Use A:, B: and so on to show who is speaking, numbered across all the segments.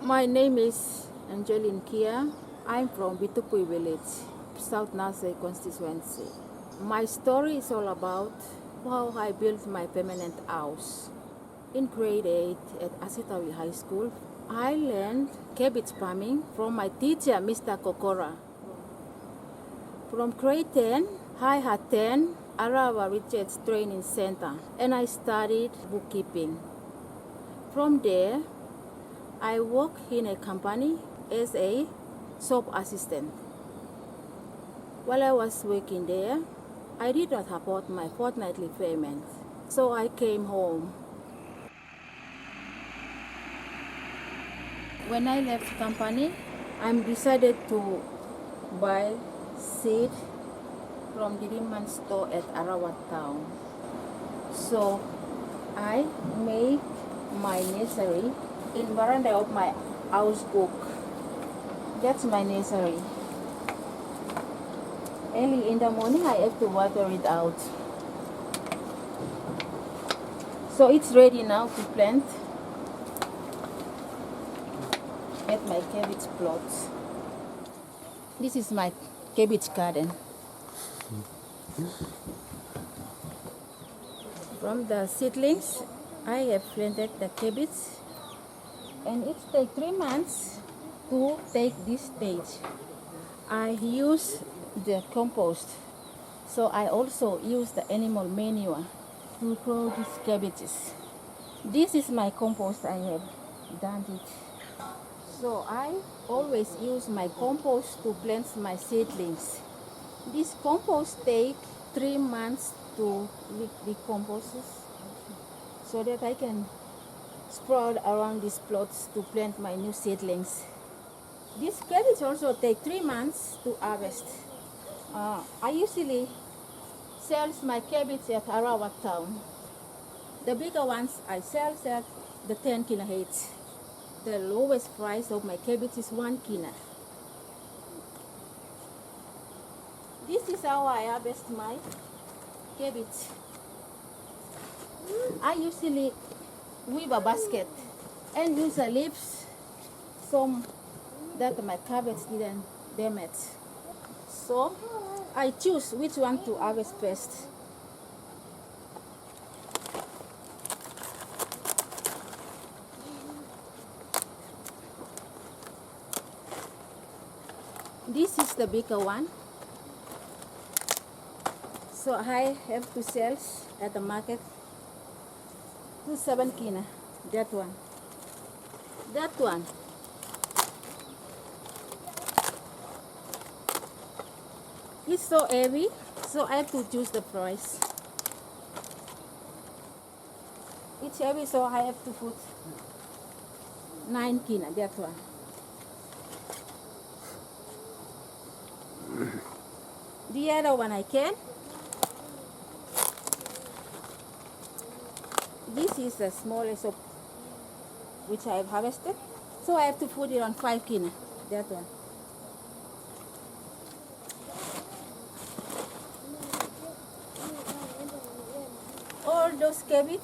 A: My name is Angelina Kiha. I'm from Bitipui Village, South Nasioi Constituency. My story is all about how I built my permanent house. In grade 8 at Asitawi High School, I learned cabbage farming from my teacher, Mr. Kokora. From grade 10, I had 10 Arawa Richards Training Center and I studied bookkeeping. From there, I worked in a company as a shop assistant. While I was working there, I did not afford my fortnightly payment, so I came home. When I left company, I decided to buy seed from the Demand store at Arawa town. So I made my nursery in veranda of my house book. That's my nursery. Early in the morning, I have to water it out. So it's ready now to plant at my cabbage plots. This is my cabbage garden. From the seedlings, I have planted the cabbage, and it takes 3 months to take this stage. I use the compost, so I also use the animal manure to grow these cabbages. This is my compost. I have done it. So I always use my compost to plant my seedlings. This compost takes 3 months to decompose, so that I can sprout around these plots to plant my new seedlings. This cabbage also takes 3 months to harvest. I usually sell my cabbage at Arawa town. The bigger ones I sell at the 10 kina heads. The lowest price of my cabbage is 1 kina. This is how I harvest my cabbage. I usually weave a basket and use the leaves some that my cabbage didn't damage. So I choose which one to harvest first. This is the bigger one. So I have to sell at the market to 7 kina. That one. That one. It's so heavy, so I have to choose the price. It's heavy, so I have to put 9 kina. That one. The other one I can. This is the smallest of which I have harvested, so I have to put it on 5 kina. That one. All those cabbage,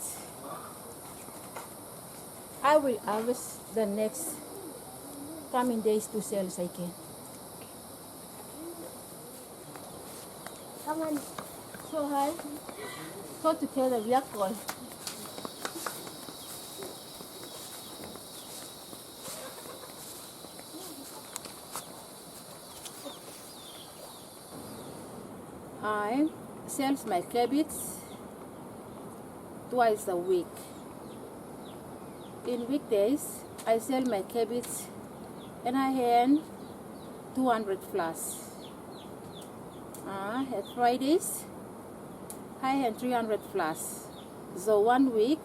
A: I will harvest the next coming days to sell as I can. Come on. So high. So together we are called. I sell my cabbage twice a week. In weekdays, I sell my cabbage and I earn 200 plus. At Fridays, I earn 300 plus. So 1 week,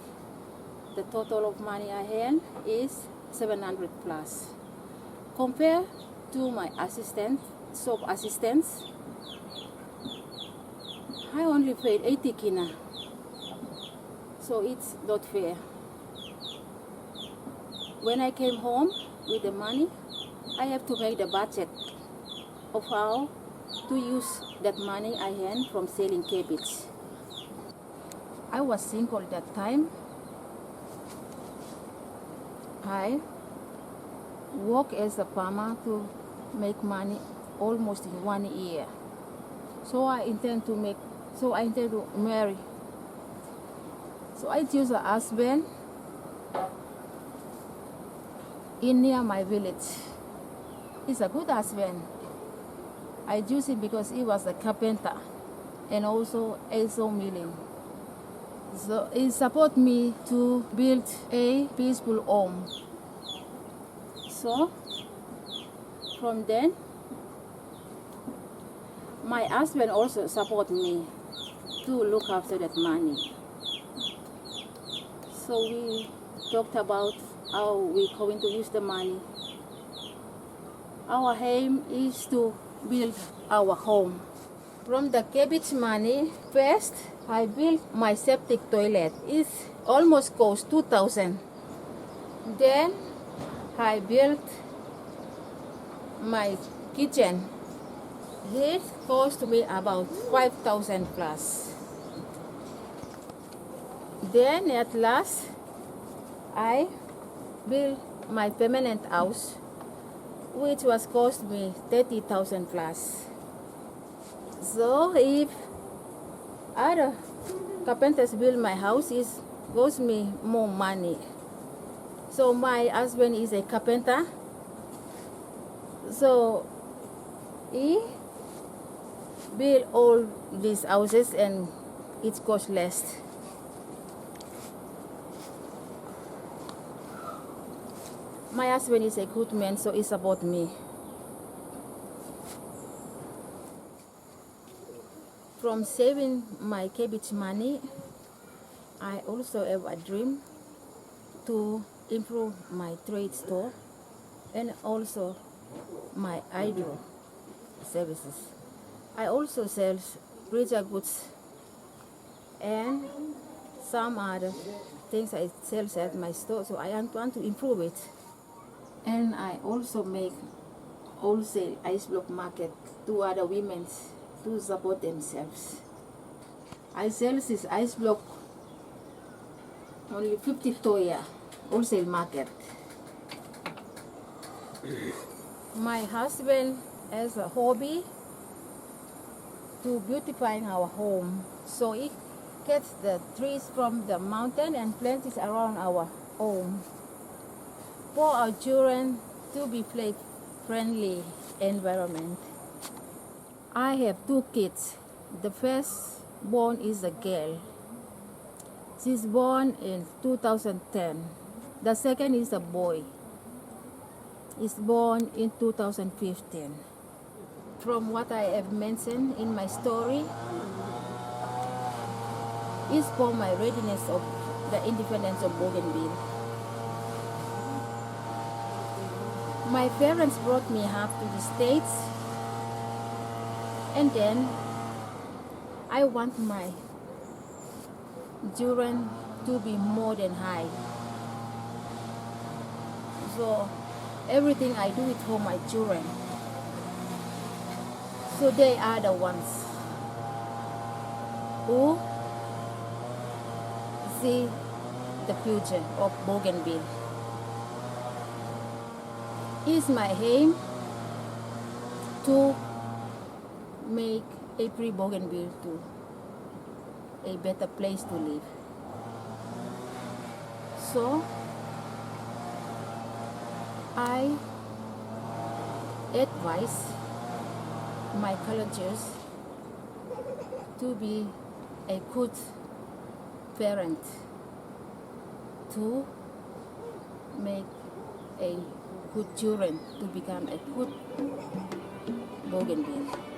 A: the total of money I earn is 700 plus. Compared to my shop assistants, I only paid 80 kina. So it's not fair. When I came home with the money, I have to make the budget of how to use that money I earned from selling cabbage. I was single that time. I work as a farmer to make money almost in 1 year. So I intend to marry. So I choose a husband in near my village. He's a good husband. I choose him because he was a carpenter and also a sawmilling. So he support me to build a peaceful home. So from then, my husband also support me to look after that money. So we talked about how we're going to use the money. Our aim is to build our home. From the cabbage money, first I built my septic toilet. It almost cost 2,000. Then I built my kitchen. It cost me about 5,000 plus. Then at last, I built my permanent house, which was cost me 30,000 plus. So if other carpenters build my house, it cost me more money. So my husband is a carpenter. So he built all these houses and it cost less. My husband is a good man, so he supports me. From saving my cabbage money, I also have a dream to improve my trade store and also my hydro services. I also sell preacher goods and some other things I sell at my store, so I want to improve it. And I also make wholesale ice block market to other women to support themselves. I sell this ice block only 50 toya wholesale market. My husband has a hobby to beautifying our home. So he gets the trees from the mountain and plants it around our home for our children to be play-friendly environment. I have 2 kids. The first born is a girl. She's born in 2010. The second is a boy. He's born in 2015. From what I have mentioned in my story, is for my readiness of the independence of Bougainville. My parents brought me up to the States, and then I want my children to be more than high. So everything I do it for my children. So they are the ones who see the future of Bougainville. It's my aim to make every Bougainville to a better place to live. So I advise my colleges to be a good parent, to make a good children, to become a good Bougainville.